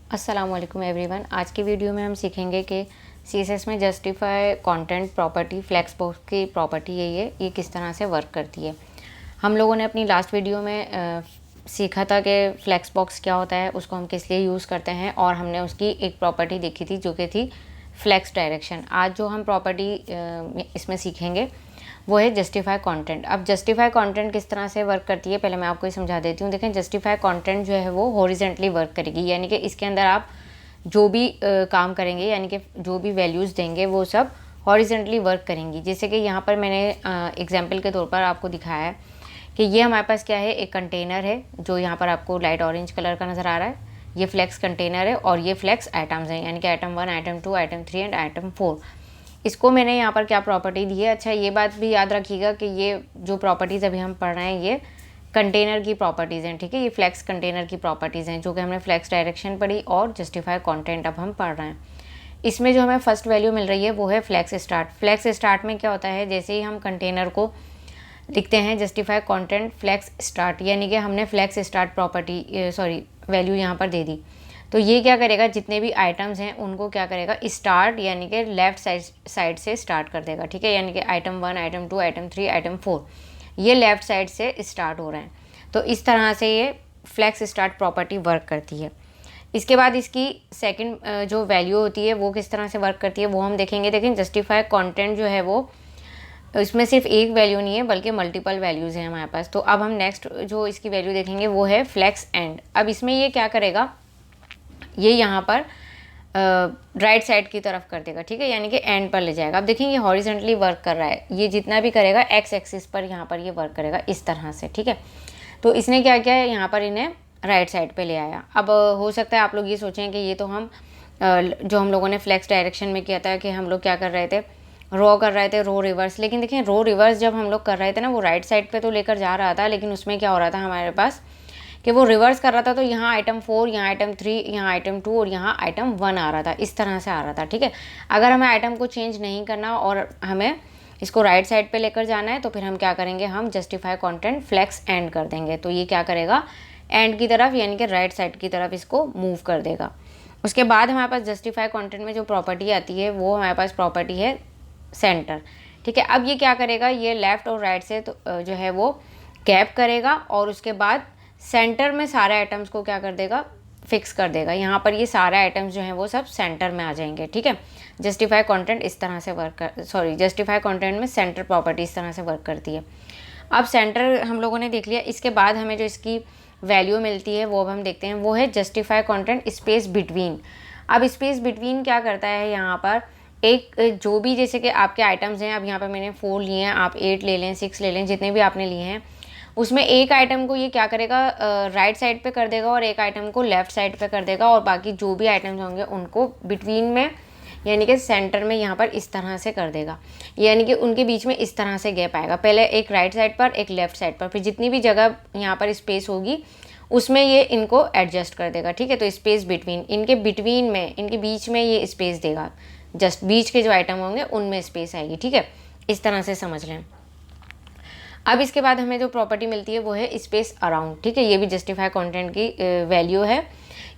अस्सलामुअलैकुम एवरीवन। आज की वीडियो में हम सीखेंगे कि सीएसएस में justify content property flex box की प्रॉपर्टी यही है, ये किस तरह से वर्क करती है। हम लोगों ने अपनी लास्ट वीडियो में सीखा था कि फ्लेक्स बॉक्स क्या होता है, उसको हम किस लिए यूज़ करते हैं, और हमने उसकी एक प्रॉपर्टी देखी थी जो कि थी फ्लेक्स डायरेक्शन। आज जो हम प्रॉपर्टी इसमें सीखेंगे वो है जस्टिफाई कंटेंट। अब जस्टिफाई कंटेंट किस तरह से वर्क करती है पहले मैं आपको ये समझा देती हूँ। देखें, जस्टिफाई कंटेंट जो है वो हॉरिजेंटली वर्क करेगी, यानी कि इसके अंदर आप जो भी काम करेंगे, यानी कि जो भी वैल्यूज़ देंगे वो सब हॉरिजेंटली वर्क करेंगी। जैसे कि यहाँ पर मैंने एग्जाम्पल के तौर पर आपको दिखाया है कि ये हमारे पास क्या है, एक कंटेनर है जो यहाँ पर आपको लाइट ऑरेंज कलर का नज़र आ रहा है। ये फ्लेक्स कंटेनर है और ये फ्लेक्स आइटम्स हैं, यानी कि item 1, item 2, item 3 and item 4। इसको मैंने यहाँ पर क्या प्रॉपर्टी दी है। अच्छा, ये बात भी याद रखिएगा कि ये जो प्रॉपर्टीज़ अभी हम पढ़ रहे हैं ये कंटेनर की प्रॉपर्टीज़ हैं, ठीक है। ये फ्लेक्स कंटेनर की प्रॉपर्टीज़ हैं जो कि हमने फ्लेक्स डायरेक्शन पढ़ी और जस्टिफाई कंटेंट अब हम पढ़ रहे हैं। इसमें जो हमें फर्स्ट वैल्यू मिल रही है वो है फ्लेक्स स्टार्ट। फ्लेक्स स्टार्ट में क्या होता है, जैसे ही हम कंटेनर को लिखते हैं जस्टिफाई कंटेंट फ्लेक्स स्टार्ट, यानी कि हमने फ्लेक्स स्टार्ट प्रॉपर्टी वैल्यू यहाँ पर दे दी, तो ये क्या करेगा, जितने भी आइटम्स हैं उनको क्या करेगा, स्टार्ट यानी कि लेफ्ट साइड से स्टार्ट कर देगा, ठीक है। यानी कि आइटम 1, आइटम 2, आइटम 3, आइटम 4 ये लेफ़्ट साइड से स्टार्ट हो रहे हैं। तो इस तरह से ये फ्लेक्स स्टार्ट प्रॉपर्टी वर्क करती है। इसके बाद इसकी सेकंड जो वैल्यू होती है वो किस तरह से वर्क करती है वो हम देखेंगे। देखें, जस्टिफाई कंटेंट जो है वो इसमें सिर्फ एक वैल्यू नहीं है बल्कि मल्टीपल वैल्यूज़ हैं हमारे पास। तो अब हम नेक्स्ट जो इसकी वैल्यू देखेंगे वो है फ्लेक्स एंड। अब इसमें ये क्या करेगा, ये यहाँ पर राइट साइड की तरफ कर देगा, ठीक है, यानी कि एंड पर ले जाएगा। अब देखिए ये हॉरिजेंटली वर्क कर रहा है, ये जितना भी करेगा एक्स एक्सिस पर यहाँ पर ये वर्क करेगा इस तरह से, ठीक है। तो इसने क्या किया है, यहाँ पर इन्हें राइट साइड पे ले आया। अब हो सकता है आप लोग ये सोचें कि ये तो हम जो हम लोगों ने फ्लेक्स डायरेक्शन में किया था कि हम लोग क्या कर रहे थे, रो कर रहे थे, रो रिवर्स। लेकिन देखें, रो रिवर्स जब हम लोग कर रहे थे ना वो राइट साइड पे तो लेकर जा रहा था, लेकिन उसमें क्या हो रहा था हमारे पास कि वो रिवर्स कर रहा था। तो यहाँ आइटम 4, यहाँ आइटम 3, यहाँ आइटम 2 और यहाँ आइटम 1 आ रहा था, इस तरह से आ रहा था, ठीक है। अगर हमें आइटम को चेंज नहीं करना और हमें इसको राइट साइड पे लेकर जाना है तो फिर हम क्या करेंगे, हम जस्टिफाई कंटेंट फ्लेक्स एंड कर देंगे। तो ये क्या करेगा, एंड की तरफ यानी कि राइट साइड की तरफ इसको मूव कर देगा। उसके बाद हमारे पास जस्टिफाई कंटेंट में जो प्रॉपर्टी आती है वो हमारे पास प्रॉपर्टी है सेंटर, ठीक है। अब ये क्या करेगा, ये लेफ़्ट और राइट से तो जो है वो गैप करेगा और उसके बाद सेंटर में सारे आइटम्स को क्या कर देगा, फिक्स कर देगा। यहाँ पर ये सारे आइटम्स जो हैं वो सब सेंटर में आ जाएंगे, ठीक है। जस्टिफाई कंटेंट इस तरह से जस्टिफाई कंटेंट में सेंटर प्रॉपर्टी इस तरह से वर्क करती है। अब सेंटर हम लोगों ने देख लिया। इसके बाद हमें जो इसकी वैल्यू मिलती है वो अब हम देखते हैं, वो है जस्टिफाई कंटेंट स्पेस बिटवीन। अब स्पेस बिटवीन क्या करता है, यहाँ पर एक जो भी जैसे कि आपके आइटम्स हैं, अब यहाँ पर मैंने 4 लिए हैं, आप 8 ले लें, 6 ले लें, जितने भी आपने लिए हैं, उसमें एक आइटम को ये क्या करेगा, राइट साइड पे कर देगा और एक आइटम को लेफ़्ट साइड पे कर देगा, और बाकी जो भी आइटम्स होंगे उनको बिटवीन में यानी कि सेंटर में यहाँ पर इस तरह से कर देगा। यानी कि उनके बीच में इस तरह से गैप आएगा, पहले एक राइट साइड पर एक लेफ़्ट साइड पर, फिर जितनी भी जगह यहाँ पर स्पेस होगी उसमें ये इनको एडजस्ट कर देगा, ठीक है। तो स्पेस बिटवीन, इनके बिटवीन में, इनके बीच में ये स्पेस देगा, जस्ट बीच के जो आइटम होंगे उनमें स्पेस आएगी, ठीक है। इस तरह से समझ लें। अब इसके बाद हमें जो प्रॉपर्टी मिलती है वो है स्पेस अराउंड, ठीक है। ये भी जस्टिफाई कंटेंट की वैल्यू है।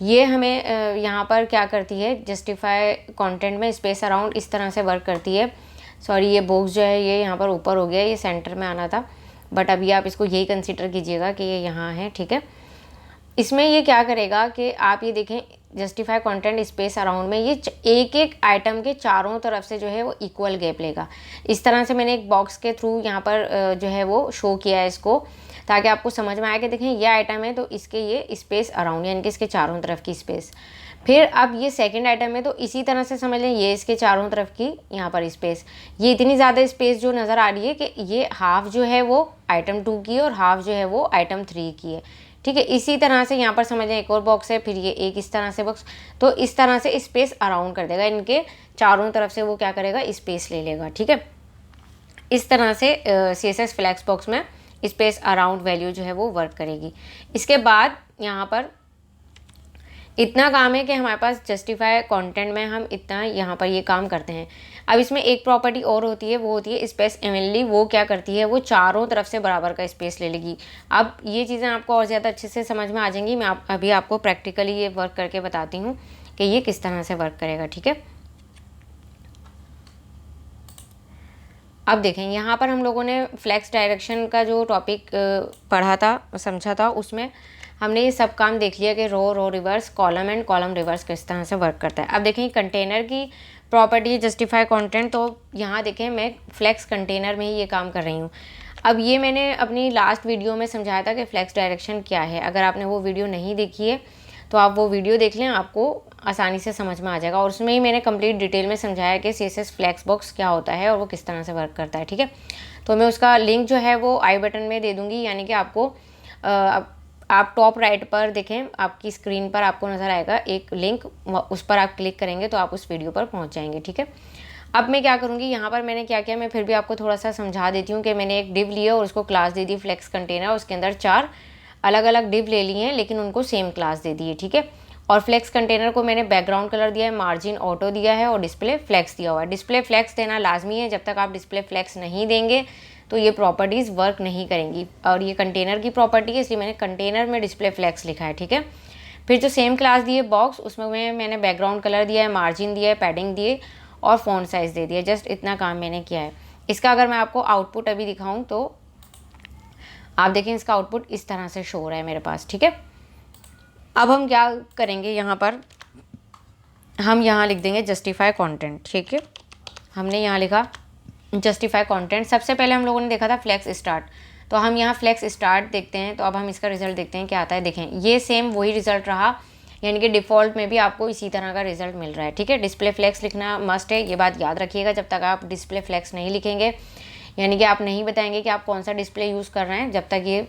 ये हमें यहाँ पर क्या करती है, जस्टिफाई कंटेंट में स्पेस अराउंड इस तरह से वर्क करती है। सॉरी, ये बॉक्स जो है ये यहाँ पर ऊपर हो गया, ये सेंटर में आना था, बट अभी आप इसको यही कंसिडर कीजिएगा कि ये यहाँ है, ठीक है। इसमें ये क्या करेगा कि आप ये देखें, जस्टिफाई कंटेंट स्पेस अराउंड में ये एक एक आइटम के चारों तरफ से जो है वो इक्वल गैप लेगा। इस तरह से मैंने एक बॉक्स के थ्रू यहाँ पर जो है वो शो किया है इसको, ताकि आपको समझ में आए कि देखें ये आइटम है तो इसके ये स्पेस अराउंड यानी कि इसके चारों तरफ की स्पेस। फिर अब ये सेकंड आइटम है तो इसी तरह से समझ लें ये इसके चारों तरफ की यहाँ पर स्पेस, ये इतनी ज़्यादा स्पेस जो नज़र आ रही है कि ये हाफ जो है वो आइटम 2 की है और हाफ जो है वो आइटम 3 की है, ठीक है। इसी तरह से यहाँ पर समझ लें एक और बॉक्स है, फिर ये एक इस तरह से बॉक्स, तो इस तरह से स्पेस अराउंड कर देगा, इनके चारों तरफ से वो क्या करेगा, स्पेस ले लेगा, ठीक है। इस तरह से CSS फ्लैक्स बॉक्स में स्पेस अराउंड वैल्यू जो है वो वर्क करेगी। इसके बाद यहाँ पर इतना काम है कि हमारे पास जस्टिफाई कंटेंट में हम इतना यहाँ पर ये काम करते हैं। अब इसमें एक प्रॉपर्टी और होती है, वो होती है स्पेस इवनली। वो क्या करती है, वो चारों तरफ से बराबर का स्पेस ले लेगी। अब ये चीज़ें आपको और ज़्यादा अच्छे से समझ में आ जाएंगी। मैं अभी आपको प्रैक्टिकली ये वर्क करके बताती हूँ कि ये किस तरह से वर्क करेगा, ठीक है। अब देखें, यहाँ पर हम लोगों ने फ्लैक्स डायरेक्शन का जो टॉपिक पढ़ा था, समझा था, उसमें हमने ये सब काम देख लिया कि row reverse, column and column reverse किस तरह से वर्क करता है। अब देखें कंटेनर की प्रॉपर्टी जस्टिफाई कंटेंट, तो यहाँ देखें मैं फ्लैक्स कंटेनर में ही ये काम कर रही हूँ। अब ये मैंने अपनी लास्ट वीडियो में समझाया था कि फ्लैक्स डायरेक्शन क्या है। अगर आपने वो वीडियो नहीं देखी है तो आप वो वीडियो देख लें, आपको आसानी से समझ में आ जाएगा। और उसमें ही मैंने कंप्लीट डिटेल में समझाया कि CSS फ्लैक्स बॉक्स क्या होता है और वो किस तरह से वर्क करता है, ठीक है। तो मैं उसका लिंक जो है वो आई बटन में दे दूँगी, यानी कि आपको आप टॉप राइट पर देखें, आपकी स्क्रीन पर आपको नज़र आएगा एक लिंक, उस पर आप क्लिक करेंगे तो आप उस वीडियो पर पहुँच जाएंगे, ठीक है। अब मैं क्या करूँगी, यहाँ पर मैंने क्या किया, मैं फिर भी आपको थोड़ा सा समझा देती हूँ कि मैंने एक डिव लिया और उसको क्लास दे दी फ्लैक्स कंटेनर। उसके अंदर 4 अलग अलग डिव ले लिए हैं, लेकिन उनको सेम क्लास दे दी है, ठीक है। और फ्लैक्स कंटेनर को मैंने बैकग्राउंड कलर दिया है, मार्जिन ऑटो दिया है और डिस्प्ले फ्लैक्स दिया हुआ है। डिस्प्ले फ्लैक्स देना लाजमी है, जब तक आप डिस्प्ले फ्लैक्स नहीं देंगे तो ये प्रॉपर्टीज़ वर्क नहीं करेंगी। और ये कंटेनर की प्रॉपर्टी है, इसलिए मैंने कंटेनर में डिस्प्ले फ्लैक्स लिखा है, ठीक है। फिर जो सेम क्लास दी है बॉक्स, उसमें मैंने बैकग्राउंड कलर दिया है, मार्जिन दिया है, पैडिंग दिए और फ़ॉन्ट साइज़ दे दिया। जस्ट इतना काम मैंने किया है। इसका अगर मैं आपको आउटपुट अभी दिखाऊँ तो आप देखें, इसका आउटपुट इस तरह से शो हो रहा है मेरे पास, ठीक है। अब हम क्या करेंगे, यहाँ पर हम यहाँ लिख देंगे जस्टिफाई कंटेंट, ठीक है। हमने यहाँ लिखा जस्टिफाई कंटेंट। सबसे पहले हम लोगों ने देखा था फ्लैक्स स्टार्ट, तो हम यहाँ फ्लैक्स स्टार्ट देखते हैं। तो अब हम इसका रिजल्ट देखते हैं क्या आता है। देखें, ये सेम वही रिजल्ट रहा, यानी कि डिफ़ॉल्ट में भी आपको इसी तरह का रिजल्ट मिल रहा है, ठीक है। डिस्प्ले फ्लैक्स लिखना मस्ट है, ये बात याद रखिएगा। जब तक आप डिस्प्ले फ्लैक्स नहीं लिखेंगे, यानी कि आप नहीं बताएंगे कि आप कौन सा डिस्प्ले यूज़ कर रहे हैं, जब तक ये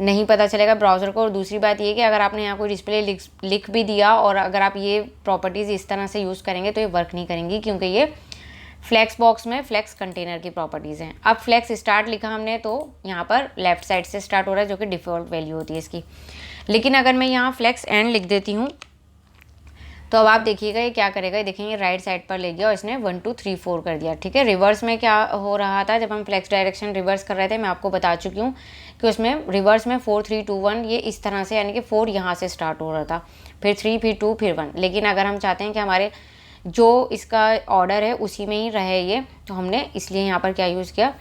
नहीं पता चलेगा ब्राउज़र को। और दूसरी बात ये कि अगर आपने यहाँ कोई डिस्प्ले लिख भी दिया और अगर आप ये प्रॉपर्टीज़ इस तरह से यूज़ करेंगे तो ये वर्क नहीं करेंगी, क्योंकि ये फ्लैक्स बॉक्स में फ्लैक्स कंटेनर की प्रॉपर्टीज़ हैं। अब फ्लैक्स स्टार्ट लिखा हमने, तो यहाँ पर लेफ्ट साइड से स्टार्ट हो रहा है, जो कि डिफ़ॉल्ट वैल्यू होती है इसकी। लेकिन अगर मैं यहाँ फ्लैक्स एंड लिख देती हूँ तो अब आप देखिएगा ये क्या करेगा। देखेंगे राइट साइड पर ले गया और इसने 1 2 3 4 कर दिया, ठीक है। रिवर्स में क्या हो रहा था, जब हम फ्लैक्स डायरेक्शन रिवर्स कर रहे थे, मैं आपको बता चुकी हूँ कि उसमें रिवर्स में 4 3 2 1 ये इस तरह से, यानी कि 4 यहाँ से स्टार्ट हो रहा था, फिर 3 फिर 2 फिर 1। लेकिन अगर हम चाहते हैं कि हमारे जो इसका ऑर्डर है उसी में ही रहे ये, तो हमने इसलिए यहाँ पर क्या यूज़ किया,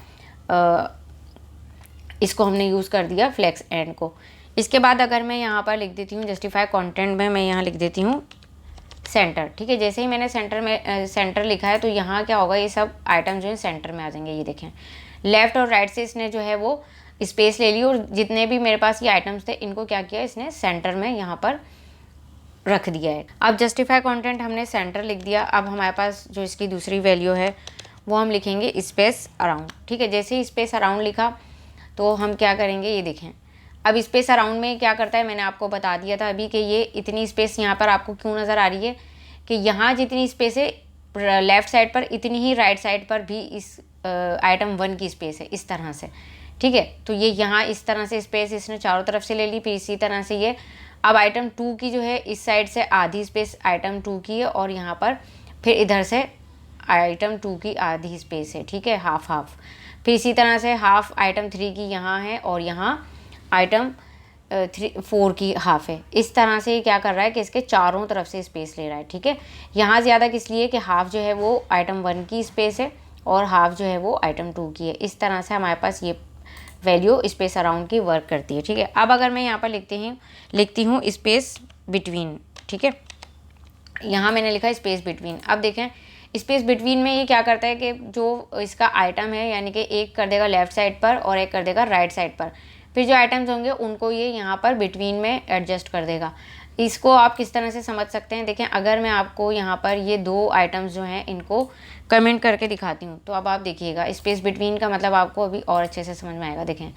इसको हमने यूज़ कर दिया फ्लैक्स एंड को। इसके बाद अगर मैं यहाँ पर लिख देती हूँ जस्टिफाई कंटेंट में, मैं यहाँ लिख देती हूँ सेंटर, ठीक है। जैसे ही मैंने सेंटर लिखा है तो यहाँ क्या होगा, ये सब आइटम जो है सेंटर में आ जाएंगे। ये देखें, लेफ़्ट और राइट से इसने जो है वो स्पेस ले ली और जितने भी मेरे पास ये आइटम्स थे इनको क्या किया, इसने सेंटर में यहाँ पर रख दिया है। अब जस्टिफाई कंटेंट हमने सेंटर लिख दिया। अब हमारे पास जो इसकी दूसरी वैल्यू है वो हम लिखेंगे स्पेस अराउंड, ठीक है। जैसे ही स्पेस अराउंड लिखा तो हम क्या करेंगे, ये देखें। अब स्पेस अराउंड में क्या करता है, मैंने आपको बता दिया था अभी कि ये इतनी स्पेस यहाँ पर आपको क्यों नज़र आ रही है, कि यहाँ जितनी स्पेस है लेफ़्ट साइड पर, इतनी ही राइट साइड पर भी इस आइटम 1 की स्पेस है, इस तरह से, ठीक है। तो ये यहाँ इस तरह से स्पेस इसने चारों तरफ से ले ली, फिर इसी तरह से ये। अब आइटम 2 की जो है इस साइड से आधी स्पेस आइटम 2 की है और यहाँ पर फिर इधर से आइटम 2 की आधी स्पेस है, ठीक है, हाफ हाफ। फिर इसी तरह से हाफ आइटम 3 की यहाँ है और यहाँ आइटम 4 की हाफ है। इस तरह से क्या कर रहा है कि इसके चारों तरफ से स्पेस ले रहा है, ठीक है। यहाँ ज़्यादा किस लिए कि हाफ जो है वो आइटम 1 की स्पेस है और हाफ जो है वो आइटम 2 की है। इस तरह से हमारे पास ये वैल्यू स्पेस अराउंड की वर्क करती है, ठीक है। अब अगर मैं यहाँ पर लिखती हूँ स्पेस बिटवीन, ठीक है। यहाँ मैंने लिखा स्पेस बिटवीन। अब देखें स्पेस बिटवीन में ये क्या करता है कि जो इसका आइटम है, यानी कि एक कर देगा लेफ़्ट साइड पर और एक कर देगा राइट साइड पर, फिर जो आइटम्स होंगे उनको ये यहाँ पर बिटवीन में एडजस्ट कर देगा। इसको आप किस तरह से समझ सकते हैं, देखें अगर मैं आपको यहाँ पर ये 2 आइटम्स जो हैं इनको कमेंट करके दिखाती हूँ तो अब आप देखिएगा स्पेस बिटवीन का मतलब आपको अभी और अच्छे से समझ में आएगा। देखें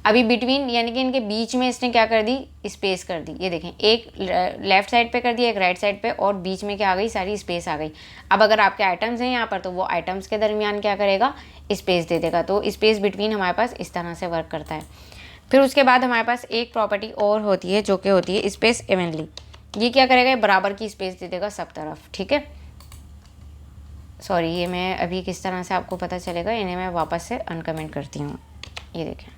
अभी बिटवीन यानी कि इनके बीच में इसने क्या कर दी, स्पेस कर दी। ये देखें एक लेफ़्ट साइड पे कर दिया, एक राइट साइड पे, और बीच में क्या आ गई, सारी स्पेस आ गई। अब अगर आपके आइटम्स हैं यहाँ पर तो वो आइटम्स के दरमियान क्या करेगा, स्पेस दे देगा। तो स्पेस बिटवीन हमारे पास इस तरह से वर्क करता है। फिर उसके बाद हमारे पास एक प्रॉपर्टी और होती है जो कि होती है स्पेस इवनली। ये क्या करेगा, ये बराबर की स्पेस दे देगा सब तरफ, ठीक है। सॉरी, ये मैं अभी किस तरह से आपको पता चलेगा, इन्हें मैं वापस से अनकमेंट करती हूँ। ये देखें,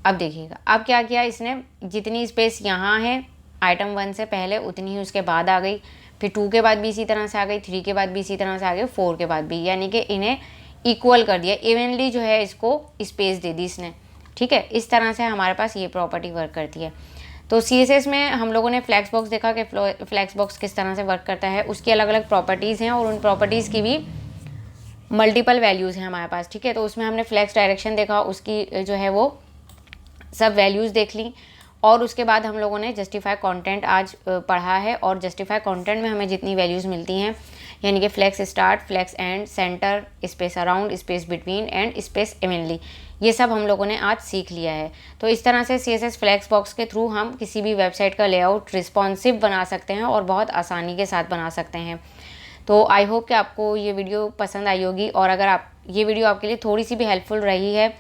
अब देखिएगा अब क्या किया इसने, जितनी स्पेस यहाँ है आइटम 1 से पहले उतनी ही उसके बाद आ गई, फिर 2 के बाद भी इसी तरह से आ गई, 3 के बाद भी इसी तरह से आ गई, 4 के बाद भी, यानी कि इन्हें इक्वल कर दिया, इवनली जो है इसको स्पेस दे दी इसने, ठीक है। इस तरह से हमारे पास ये प्रॉपर्टी वर्क करती है। तो CSS में हम लोगों ने फ्लैक्स बॉक्स देखा कि फ्लैक्स बॉक्स किस तरह से वर्क करता है, उसकी अलग अलग प्रॉपर्टीज़ हैं और उन प्रॉपर्टीज़ की भी मल्टीपल वैल्यूज़ हैं हमारे पास, ठीक है। तो उसमें हमने फ्लैक्स डायरेक्शन देखा, उसकी जो है वो सब वैल्यूज़ देख ली, और उसके बाद हम लोगों ने जस्टिफाई कंटेंट आज पढ़ा है, और जस्टिफाई कंटेंट में हमें जितनी वैल्यूज़ मिलती हैं, यानी कि flex start, flex end, centre, space around, space between and space evenly, ये सब हम लोगों ने आज सीख लिया है। तो इस तरह से CSS फ्लैक्स बॉक्स के थ्रू हम किसी भी वेबसाइट का लेआउट रिस्पॉन्सिव बना सकते हैं और बहुत आसानी के साथ बना सकते हैं। तो आई होप कि आपको ये वीडियो पसंद आई होगी, और अगर ये वीडियो आपके लिए थोड़ी सी भी हेल्पफुल रही है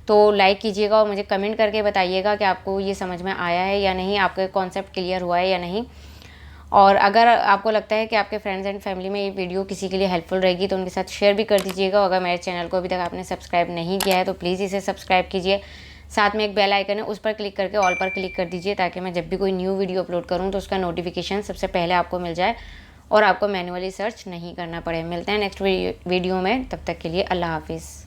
तो लाइक कीजिएगा और मुझे कमेंट करके बताइएगा कि आपको ये समझ में आया है या नहीं, आपका कॉन्सेप्ट क्लियर हुआ है या नहीं। और अगर आपको लगता है कि आपके फ्रेंड्स एंड फैमिली में ये वीडियो किसी के लिए हेल्पफुल रहेगी तो उनके साथ शेयर भी कर दीजिएगा। अगर मेरे चैनल को अभी तक आपने सब्सक्राइब नहीं किया है तो प्लीज़ इसे सब्सक्राइब कीजिए। साथ में एक बेल आइकन है, उस पर क्लिक करके ऑल पर क्लिक कर दीजिए, ताकि मैं जब भी कोई न्यू वीडियो अपलोड करूँ तो उसका नोटिफिकेशन सबसे पहले आपको मिल जाए और आपको मैन्युअली सर्च नहीं करना पड़े। मिलते हैं नेक्स्ट वीडियो में, तब तक के लिए अल्लाह हाफिज़।